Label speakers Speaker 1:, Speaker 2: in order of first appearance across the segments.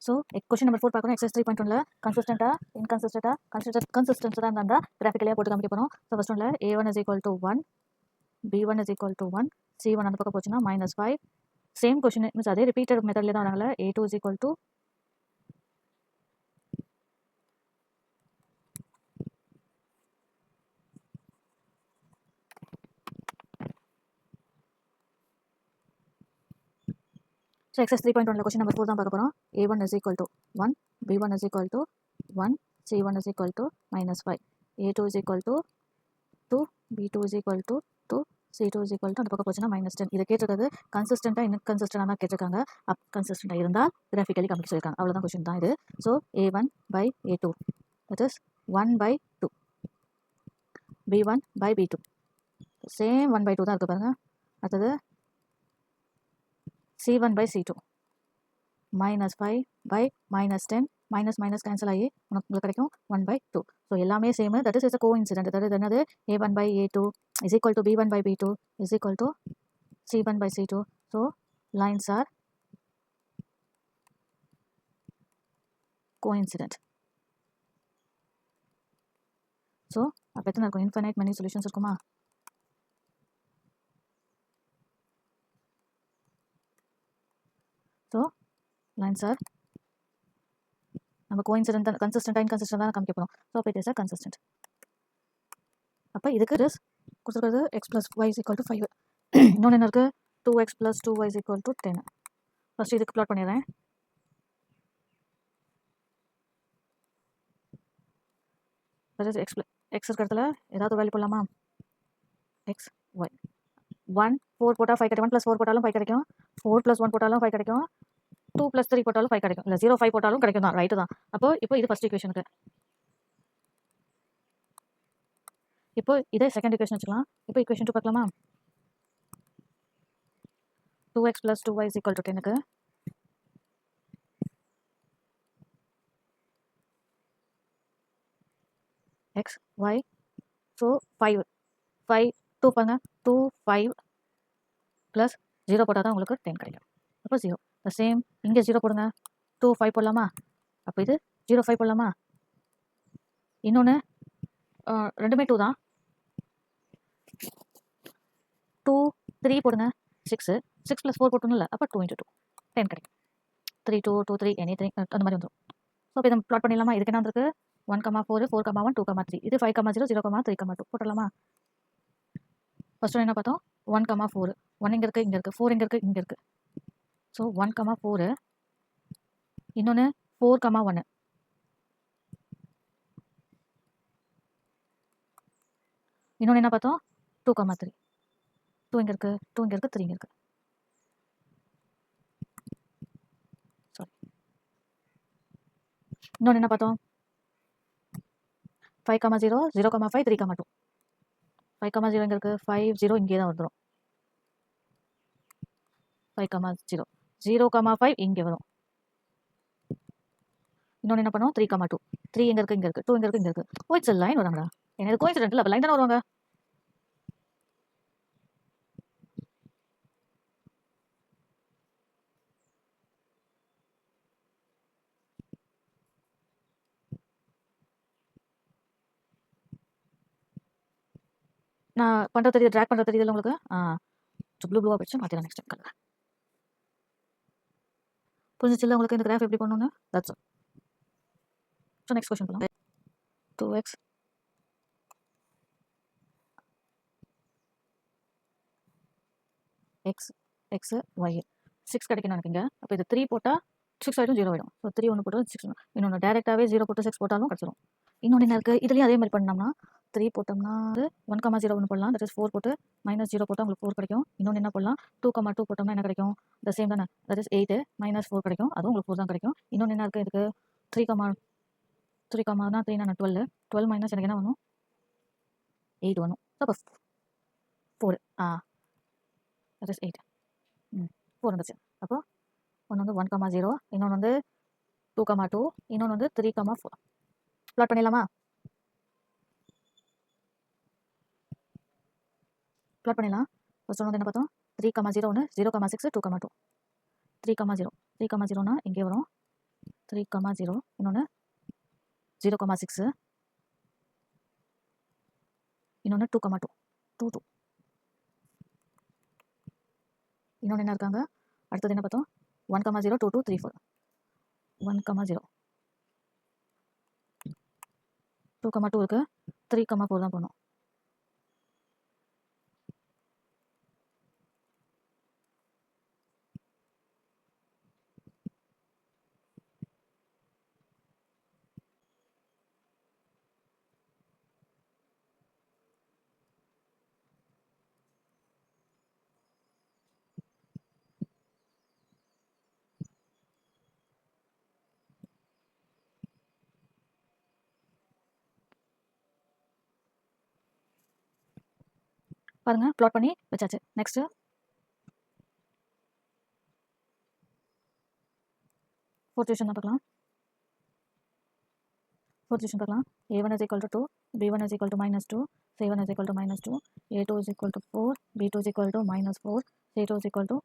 Speaker 1: So question number 4 பார்க்கணும். Excess 3.1ல கன்சிஸ்டண்ட்டாக கன்சிஸ்டன்ஸாக இருந்தால் கிராஃபிக்கலியாக போட்டு காமிக்க போகிறோம். ஸோ ஃபர்ஸ்ட் ஒன்ல A1 is equal to 1, B1 is equal to 1, C1 அந்த பக்கம் போச்சுன்னா -5. சேம் கொஸ்டின் மீன்ஸ் அதே ரிப்பீட்டட் மெத்தட்லேயே தான் வராங்களே. A2 is equal to so exercise 3.1ல கொஸ்டின் நம்பர் 4 தான் பார்க்க போகிறோம். A1 is equal to 1, B1 is equal to 1, C1 is equal to -5, A2 is equal to 2, B2 is equal to 2, C2 is equal to அந்த பக்கம் போச்சுன்னா -10. இதை கேட்டிருக்கிறது கன்சிஸ்டண்ட்டாக இன்கன்சிஸ்டண்டாக தான் கேட்டிருக்காங்க. கன்சிஸ்டண்டாக இருந்தால் கிராஃபிக்கலி காமிக்க சொல்லியிருக்காங்க. அவ்வளோதான் கொஸ்டின் தான் இது. So A1 by A2 that is 1 by 2, B1 by B2 same 1 by 2 தான் இருக்குது பாருங்க. அடுத்தது C1 by C2 -5 by -10, minus cancel ஆகி உங்களுக்கு கிடைக்கும் 1 by 2. ஸோ எல்லாமே same. That is coincident. That is என்னது A1 by A2 is equal to B1 by B2 is equal to C1 by C2. So lines are coincident. So அப்போ எத்தனை இருக்கும்? Infinite many solutions இருக்குமா? So lines are நம்ம coincident கன்சிஸ்டண்டாக inconsistent தான் காமிக்க போகிறோம். So அப்போ இட் இஸ் அ கன்சிஸ்டன்ட். அப்போ இதுக்கு இஸ் கொடுத்துருக்கிறது x + y is equal to 5. இன்னொன்று என்ன இருக்குது? 2x + 2y is equal to 10. First இதுக்கு ப்ளாட் பண்ணிடுறேன். எக்ஸ் இருக்கிற இடத்துல ஏதாவது வேல்யூ போடலாமா? எக்ஸ் ஒய் 1 4 போட்டால் 5 கிடைக்கும். 1 + 4 போட்டாலும் 5 கிடைக்கும். 4 + 1 போட்டாலும் 5 கிடைக்கும். 2 + 3 போட்டாலும் 5 கிடைக்கும். இல்லை 0 5 போட்டாலும் கிடைக்கும் தான். ரைட்டு தான். இப்போ இது ஃபர்ஸ்ட் ஈக்குவேஷனுக்கு. இப்போ இதே செகண்ட் ஈக்குவேஷன் வச்சுக்கலாம். இப்போ ஈக்குவேஷன் 2 பார்க்கலாமா? 2x + 2y is equal to 10க்கு x y so 5 2 பாருங்க 2 5 + 0 போட்டால் தான் உங்களுக்கு 10 கிடைக்கும். அப்போ 0 த சேம். இங்கே 0 போடுங்க. 2 5 போடலாமா? அப்போ இது 0 5 போடலாமா? இன்னொன்று ரெண்டுமே 2 தான். 2 3 போடுங்க. 6 + 4 போட்டோம்ல. அப்போ 2 × 2 10 கிடைக்கும். 3 2 2 3 எனி 3 அந்த மாதிரி வந்துடும். ஸோ இப்போ இதை ப்ளாட் பண்ணிடலாமா? இதுக்கு என்ன வந்துருக்கு? 1, 4, 4, 1, 2, 3. இது 5, 0, 0, 3, 2 போட்டுடலாமா? ஃபர்ஸ்ட் ஒன்று என்ன பார்த்தோம்? 1, 4 1 இங்கே இருக்குது, இங்கே இருக்குது. 4 இங்கே இருக்குது, இங்கே இருக்குது. ஸோ 1, 4 இன்னொன்று 4, 1 இன்னொன்று என்ன பார்த்தோம்? 2, 3 2 இங்கே இருக்குது, 2 இங்கே இருக்குது, 3 இங்கே இருக்குது. சாரி இன்னொன்று என்ன பார்த்தோம்? 5, 0, 0, 5, 3, 2 5, 0 இங்கே இருக்குது. 5 0 இங்கே தான் வந்துடும். 5, 0 0, 5 இங்கே வரும். இன்னொன்று என்ன பண்ணுவோம்? 3, 2 3 எங்கே இருக்குது? இங்கே இருக்குது. 2 இங்கே இருக்குது, இங்கே இருக்குது. ஓ இட்ஸ் லைன் வராங்களா? எனக்கு கோயின்சிடென்ட் இல்லை. அப்போ லைன் தானே வருவாங்க. நான் பண்ணுறது தெரியுது, ட்ராக் பண்ணுறது தெரியுது உங்களுக்கு. ப்ளூவாக வச்சு மாற்றிடலாம் நெக்ஸ்ட் டைம் கலர். புரிஞ்சிச்சுல உங்களுக்கு இந்த கிராஃப் எப்படி பண்ணணும்னு? That's all. So next question பண்ணலாம். 2x x y 6 கிடைக்கணும் எனக்கு இங்கே. அப்போ இது 3 போட்டால் 6 ஆகிடும், 0 ஆகிடும். ஸோ 3 1 போட்டால் 6. இன்னொன்று டேரெக்டாகவே 0 போட்டு 6 போட்டாலும் கிடச்சிடும். இன்னொன்று என்ன இருக்குது? இதுலேயும் அதே மாதிரி பண்ணோம்னா 3 போட்டோம்னா 1, 0 ஒன்று போடலாம். தட் இஸ் 4 போட்டு -0 போட்டால் உங்களுக்கு 4 கிடைக்கும். இன்னொன்று என்ன பண்ணலாம்? 2, 2 போட்டோம்னா என்ன கிடைக்கும்? த சேம் தானே. தட் இஸ் 8 -4 கிடைக்கும். அதுவும் உங்களுக்கு 4 தான் கிடைக்கும். இன்னொன்று என்ன இருக்குது? இதுக்கு 3, 3 3 நான் 12 12 மைனஸ் எனக்கு என்ன வேணும்? 8 வேணும். அப்போ 4 தட் இஸ் 8 4 வந்துச்சு. அப்போ ஒன்று வந்து 1, 0 இன்னொன்று வந்து 2, 2 இன்னொன்று வந்து 3, 4 ப்ளாட் பண்ணிடலாமா? ப்ளாட் பண்ணிடலாம். ஃபர்ஸ்ட் ஒன்று வந்து என்ன பார்த்தோம்? 3, 0 ஒன்று 0, 6 2, 2 3, 0 3, 0னா இங்கே வரும். 3,0 இன்னொன்று 0,6 இன்னொன்று 2,2 2 இன்னொன்று என்ன இருக்காங்க அடுத்தது என்ன பார்த்தோம் 1,0 2 2 3 4 1,0 2,2 இருக்கு 3,4 தான் போகணும் பாருங்க ப்ளாட் பண்ணி வச்சாச்சு நெக்ஸ்ட் ஃபோர்த் டிவிஷன் பார்க்கலாம் ஃபோர்த் டிவிஷன் பார்க்கலாம் a1 is equal to 2 b1 is equal to -2 c1 is equal to -2 a2 is equal to 4 b2 is equal to -4 c2 is equal to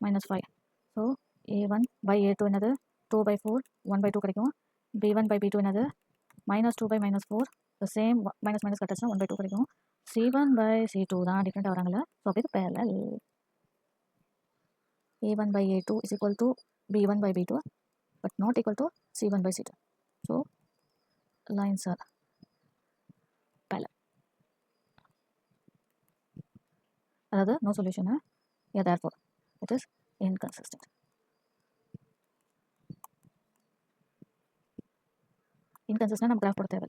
Speaker 1: -5 so a1 by a2 என்னது 2/4 1/2 கிடைக்கும் b1 by b2 என்னது -2 by -4 the same minus minus கட்டச்சுனா 1/2 கிடைக்கும் c1 by c2 தான் டிஃப்ரெண்ட்டாக வராங்கல்ல so அப்போ இது parallel a1 by a2 is equal to b1 by b2 but not equal to c1 by c2 so lines are parallel அதாவது no solution yeah therefore it is inconsistent நம்ம graph போட தேவை